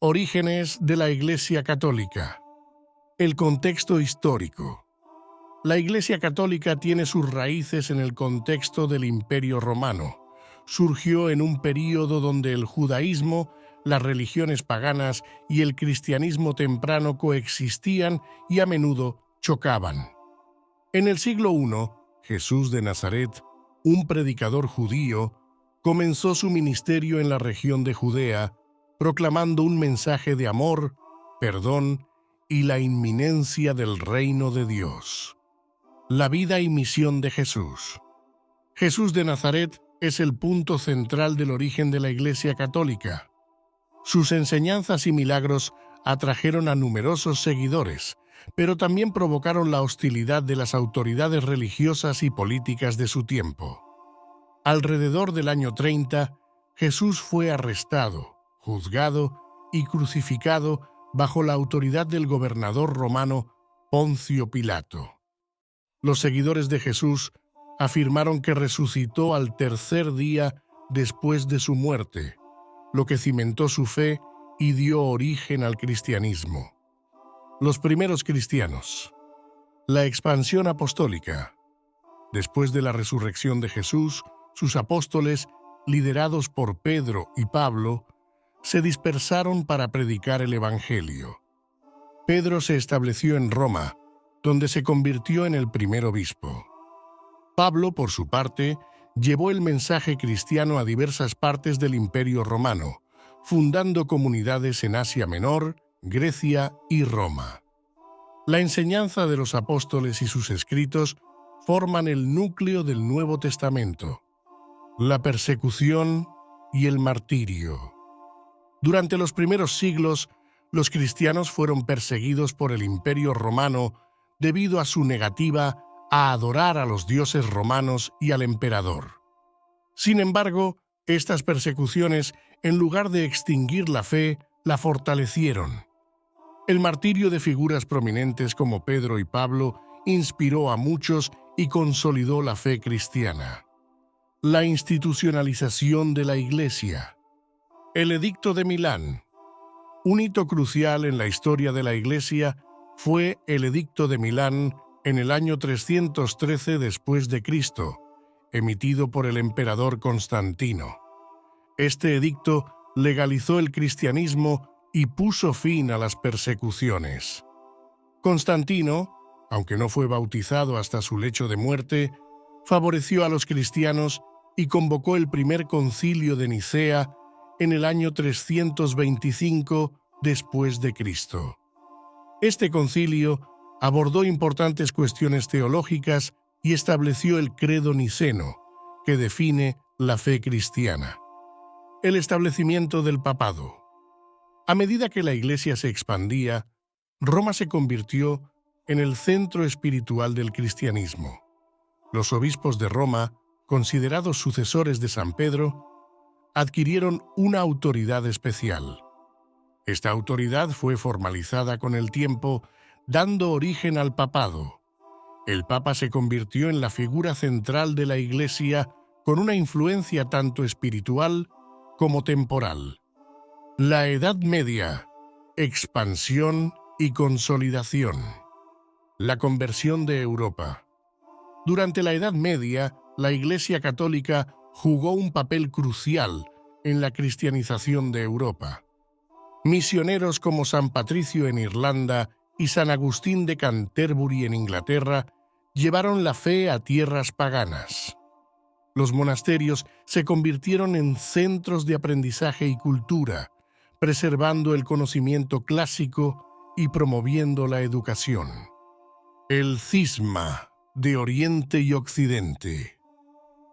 Orígenes de la Iglesia Católica. El contexto histórico. La Iglesia Católica tiene sus raíces en el contexto del Imperio Romano. Surgió en un período donde el judaísmo, las religiones paganas y el cristianismo temprano coexistían y a menudo chocaban. En el siglo I, Jesús de Nazaret, un predicador judío, comenzó su ministerio en la región de Judea, proclamando un mensaje de amor, perdón y la inminencia del reino de Dios. La vida y misión de Jesús. Jesús de Nazaret es el punto central del origen de la Iglesia Católica. Sus enseñanzas y milagros atrajeron a numerosos seguidores, pero también provocaron la hostilidad de las autoridades religiosas y políticas de su tiempo. Alrededor del año 30, Jesús fue arrestado, juzgado y crucificado bajo la autoridad del gobernador romano Poncio Pilato. Los seguidores de Jesús afirmaron que resucitó al tercer día después de su muerte, lo que cimentó su fe y dio origen al cristianismo. Los primeros cristianos. La expansión apostólica. Después de la resurrección de Jesús, sus apóstoles, liderados por Pedro y Pablo, se dispersaron para predicar el Evangelio. Pedro se estableció en Roma, donde se convirtió en el primer obispo. Pablo, por su parte, llevó el mensaje cristiano a diversas partes del Imperio Romano, fundando comunidades en Asia Menor, Grecia y Roma. La enseñanza de los apóstoles y sus escritos forman el núcleo del Nuevo Testamento. La persecución y el martirio. Durante los primeros siglos, los cristianos fueron perseguidos por el Imperio Romano debido a su negativa a adorar a los dioses romanos y al emperador. Sin embargo, estas persecuciones, en lugar de extinguir la fe, la fortalecieron. El martirio de figuras prominentes como Pedro y Pablo inspiró a muchos y consolidó la fe cristiana. La institucionalización de la Iglesia. El Edicto de Milán. Un hito crucial en la historia de la Iglesia fue el Edicto de Milán en el año 313 después de Cristo, emitido por el emperador Constantino. Este edicto legalizó el cristianismo y puso fin a las persecuciones. Constantino, aunque no fue bautizado hasta su lecho de muerte, favoreció a los cristianos y convocó el primer concilio de Nicea en el año 325 después de Cristo. Este concilio abordó importantes cuestiones teológicas y estableció el credo niceno, que define la fe cristiana. El establecimiento del papado. A medida que la Iglesia se expandía, Roma se convirtió en el centro espiritual del cristianismo. Los obispos de Roma, considerados sucesores de San Pedro, adquirieron una autoridad especial. Esta autoridad fue formalizada con el tiempo, dando origen al papado. El Papa se convirtió en la figura central de la Iglesia con una influencia tanto espiritual como temporal. La Edad Media, expansión y consolidación. La conversión de Europa. Durante la Edad Media, la Iglesia Católica jugó un papel crucial en la cristianización de Europa. Misioneros como San Patricio en Irlanda y San Agustín de Canterbury en Inglaterra llevaron la fe a tierras paganas. Los monasterios se convirtieron en centros de aprendizaje y cultura, preservando el conocimiento clásico y promoviendo la educación. El cisma de Oriente y Occidente.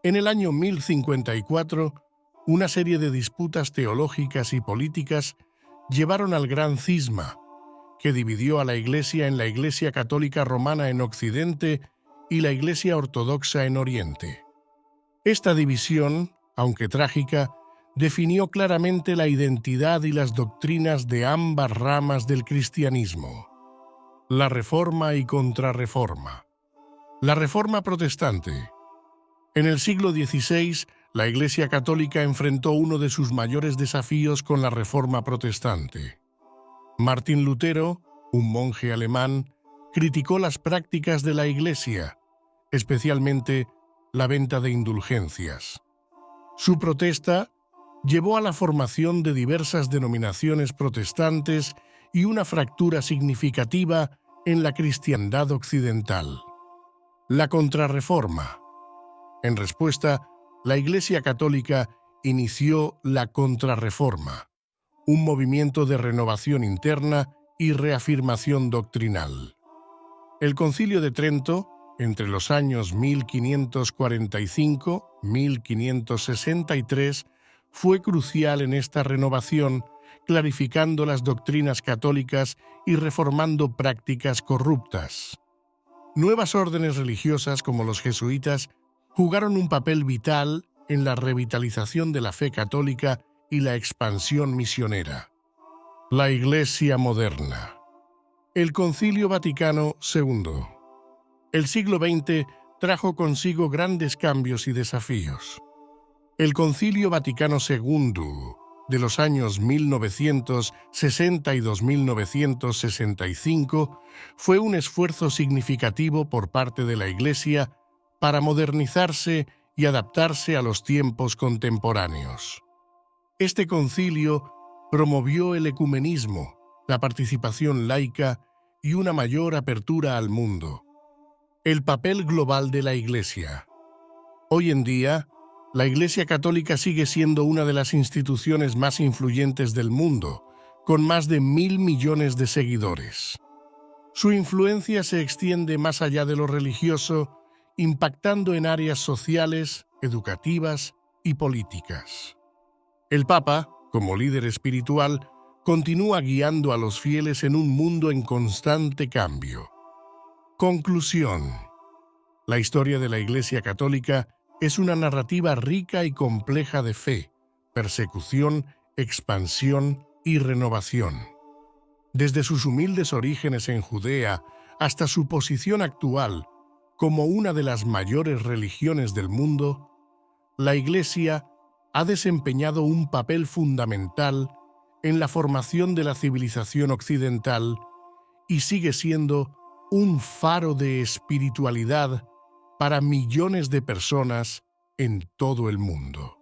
En el año 1054, una serie de disputas teológicas y políticas llevaron al Gran Cisma, que dividió a la Iglesia en la Iglesia Católica Romana en Occidente y la Iglesia Ortodoxa en Oriente. Esta división, aunque trágica, definió claramente la identidad y las doctrinas de ambas ramas del cristianismo. La Reforma y Contrarreforma. La Reforma Protestante. En el siglo XVI, la Iglesia Católica enfrentó uno de sus mayores desafíos con la Reforma Protestante. Martín Lutero, un monje alemán, criticó las prácticas de la Iglesia, especialmente la venta de indulgencias. Su protesta llevó a la formación de diversas denominaciones protestantes y una fractura significativa en la cristiandad occidental. La Contrarreforma. En respuesta, la Iglesia Católica inició la Contrarreforma, un movimiento de renovación interna y reafirmación doctrinal. El Concilio de Trento, entre los años 1545-1563, fue crucial en esta renovación, clarificando las doctrinas católicas y reformando prácticas corruptas. Nuevas órdenes religiosas como los jesuitas jugaron un papel vital en la revitalización de la fe católica y la expansión misionera. La Iglesia moderna. El Concilio Vaticano II. El siglo XX trajo consigo grandes cambios y desafíos. El Concilio Vaticano II, de los años 1962-1965, fue un esfuerzo significativo por parte de la Iglesia para modernizarse y adaptarse a los tiempos contemporáneos. Este concilio promovió el ecumenismo, la participación laica y una mayor apertura al mundo. El papel global de la Iglesia. Hoy en día, la Iglesia Católica sigue siendo una de las instituciones más influyentes del mundo, con más de 1.000 millones de seguidores. Su influencia se extiende más allá de lo religioso, impactando en áreas sociales, educativas y políticas. El Papa, como líder espiritual, continúa guiando a los fieles en un mundo en constante cambio. Conclusión. La historia de la Iglesia Católica es una narrativa rica y compleja de fe, persecución, expansión y renovación. Desde sus humildes orígenes en Judea hasta su posición actual como una de las mayores religiones del mundo, la Iglesia ha desempeñado un papel fundamental en la formación de la civilización occidental y sigue siendo un faro de espiritualidad para millones de personas en todo el mundo.